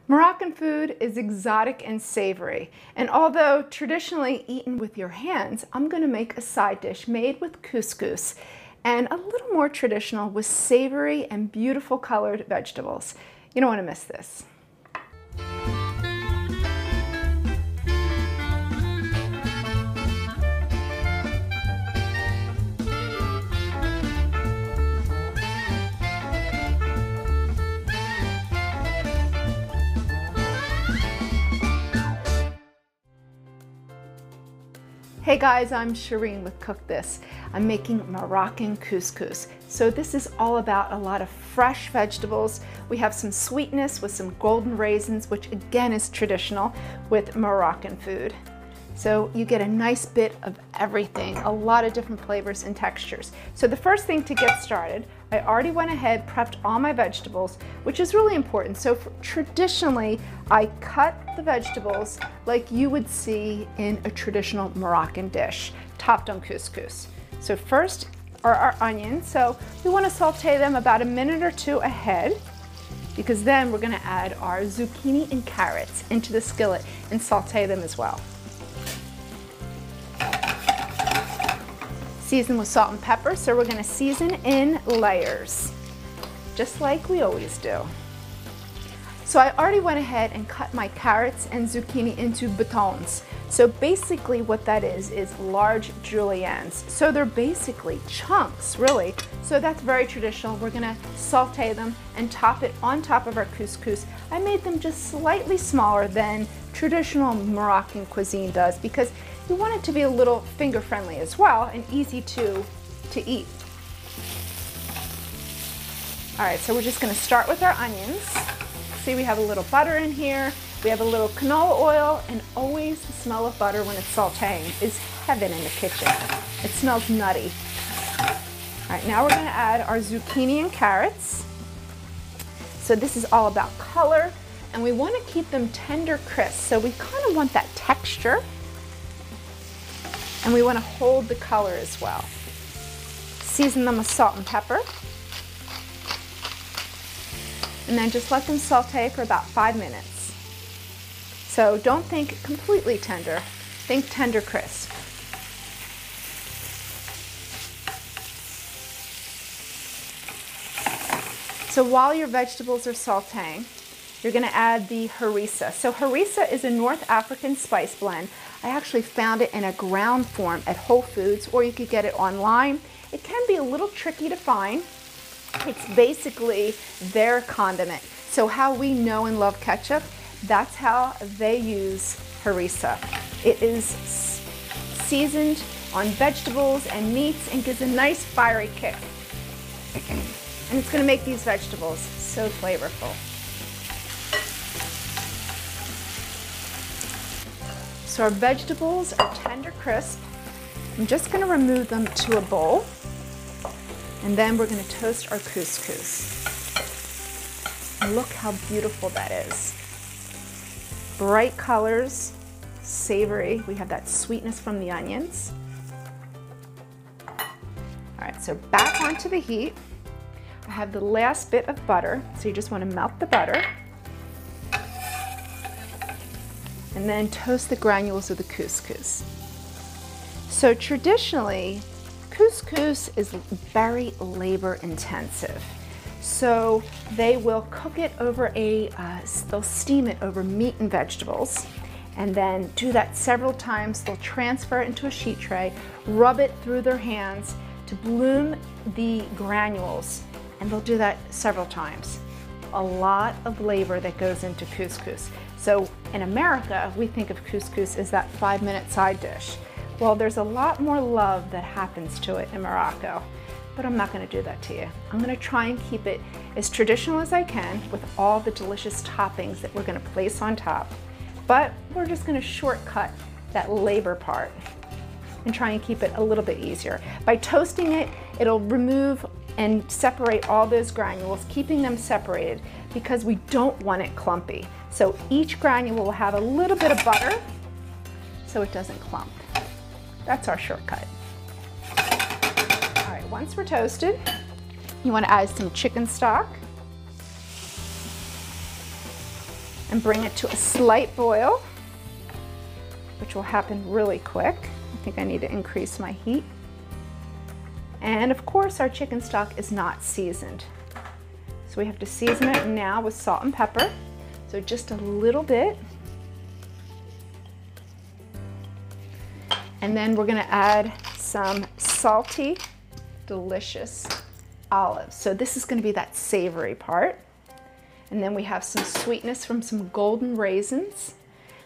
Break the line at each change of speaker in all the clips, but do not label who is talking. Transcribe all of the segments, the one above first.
Moroccan food is exotic and savory, and although traditionally eaten with your hands, I'm going to make a side dish made with couscous and a little more traditional with savory and beautiful colored vegetables. You don't want to miss this. Hey guys, I'm Shereen with Cook This. I'm making Moroccan couscous. So this is all about a lot of fresh vegetables. We have some sweetness with some golden raisins, which again is traditional with Moroccan food. So you get a nice bit of everything, a lot of different flavors and textures. So the first thing to get started, I already went ahead, prepped all my vegetables, which is really important. So traditionally, I cut the vegetables like you would see in a traditional Moroccan dish, topped on couscous. So first are our onions. So we want to saute them about a minute or two ahead, because then we're going to add our zucchini and carrots into the skillet and saute them as well. Season with salt and pepper, so we're going to season in layers, just like we always do. So I already went ahead and cut my carrots and zucchini into batons. So basically what that is large juliennes. So they're basically chunks, really. So that's very traditional. We're going to saute them and top it on top of our couscous. I made them just slightly smaller than traditional Moroccan cuisine does, because you want it to be a little finger friendly as well and easy to eat. All right, so we're just going to start with our onions. See, we have a little butter in here. We have a little canola oil, and always the smell of butter when it's sauteing is heaven in the kitchen. It smells nutty. All right, now we're going to add our zucchini and carrots. So this is all about color, and we want to keep them tender crisp. So we kind of want that texture, and we want to hold the color as well. Season them with salt and pepper, and then just let them saute for about 5 minutes. So don't think completely tender, think tender crisp. So while your vegetables are sauteing, you're going to add the harissa. So harissa is a North African spice blend. I actually found it in a ground form at Whole Foods, or you could get it online. It can be a little tricky to find. It's basically their condiment. So how we know and love ketchup, that's how they use harissa. It is seasoned on vegetables and meats and gives a nice fiery kick. And it's going to make these vegetables so flavorful. So our vegetables are tender crisp. I'm just going to remove them to a bowl, and then we're going to toast our couscous. And look how beautiful that is. Bright colors, savory. We have that sweetness from the onions. All right, so back onto the heat. I have the last bit of butter, so you just want to melt the butter. And then toast the granules of the couscous. So traditionally, couscous is very labor intensive. So they will cook it over they'll steam it over meat and vegetables, and then do that several times. They'll transfer it into a sheet tray, rub it through their hands to bloom the granules, and they'll do that several times. A lot of labor that goes into couscous. So in America, we think of couscous as that 5-minute side dish. Well, there's a lot more love that happens to it in Morocco, but I'm not going to do that to you. I'm going to try and keep it as traditional as I can with all the delicious toppings that we're going to place on top. But we're just going to shortcut that labor part and try and keep it a little bit easier. By toasting it, it'll remove and separate all those granules, keeping them separated because we don't want it clumpy. So each granule will have a little bit of butter so it doesn't clump. That's our shortcut. All right, once we're toasted, you want to add some chicken stock. and bring it to a slight boil, which will happen really quick. I think I need to increase my heat. And of course, our chicken stock is not seasoned. So we have to season it now with salt and pepper. So just a little bit. And then we're gonna add some salty, delicious olives. So this is gonna be that savory part. And then we have some sweetness from some golden raisins.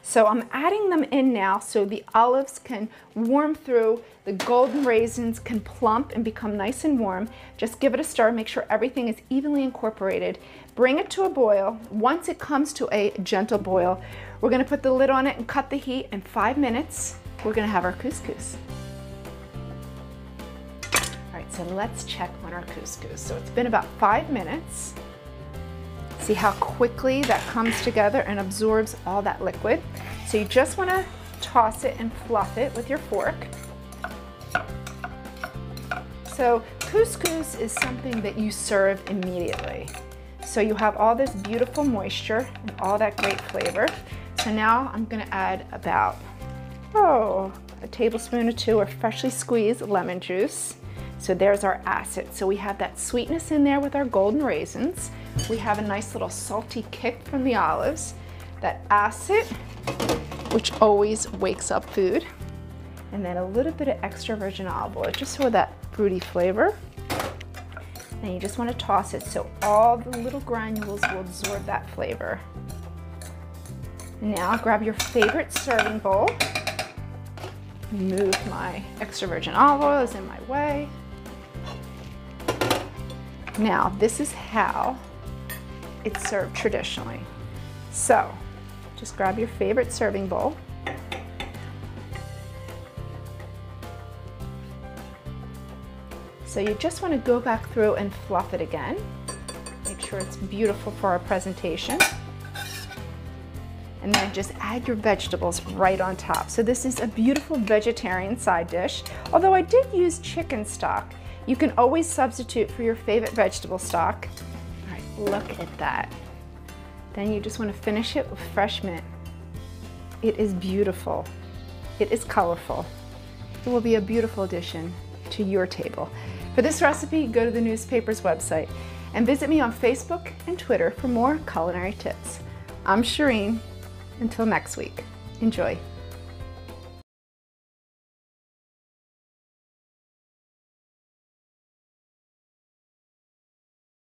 So I'm adding them in now so the olives can warm through, the golden raisins can plump and become nice and warm. Just give it a stir, make sure everything is evenly incorporated. Bring it to a boil. Once it comes to a gentle boil, we're gonna put the lid on it and cut the heat. In 5 minutes, we're gonna have our couscous. All right, so let's check on our couscous. So it's been about 5 minutes. See how quickly that comes together and absorbs all that liquid. So you just want to toss it and fluff it with your fork. So couscous is something that you serve immediately. So you have all this beautiful moisture and all that great flavor. So now I'm going to add about, a tablespoon or 2 of freshly squeezed lemon juice. So there's our acid. So we have that sweetness in there with our golden raisins. We have a nice little salty kick from the olives. That acid, which always wakes up food. And then a little bit of extra virgin olive oil, just for that fruity flavor. And you just want to toss it so all the little granules will absorb that flavor. Now grab your favorite serving bowl. Move my extra virgin olive oil is in my way. Now, this is how it's served traditionally. So, just grab your favorite serving bowl. So you just want to go back through and fluff it again. Make sure it's beautiful for our presentation. And then just add your vegetables right on top. So this is a beautiful vegetarian side dish. Although I did use chicken stock, you can always substitute for your favorite vegetable stock. All right, look at that. Then you just want to finish it with fresh mint. It is beautiful. It is colorful. It will be a beautiful addition to your table. For this recipe, go to the newspaper's website and visit me on Facebook and Twitter for more culinary tips. I'm Shereen. Until next week, enjoy.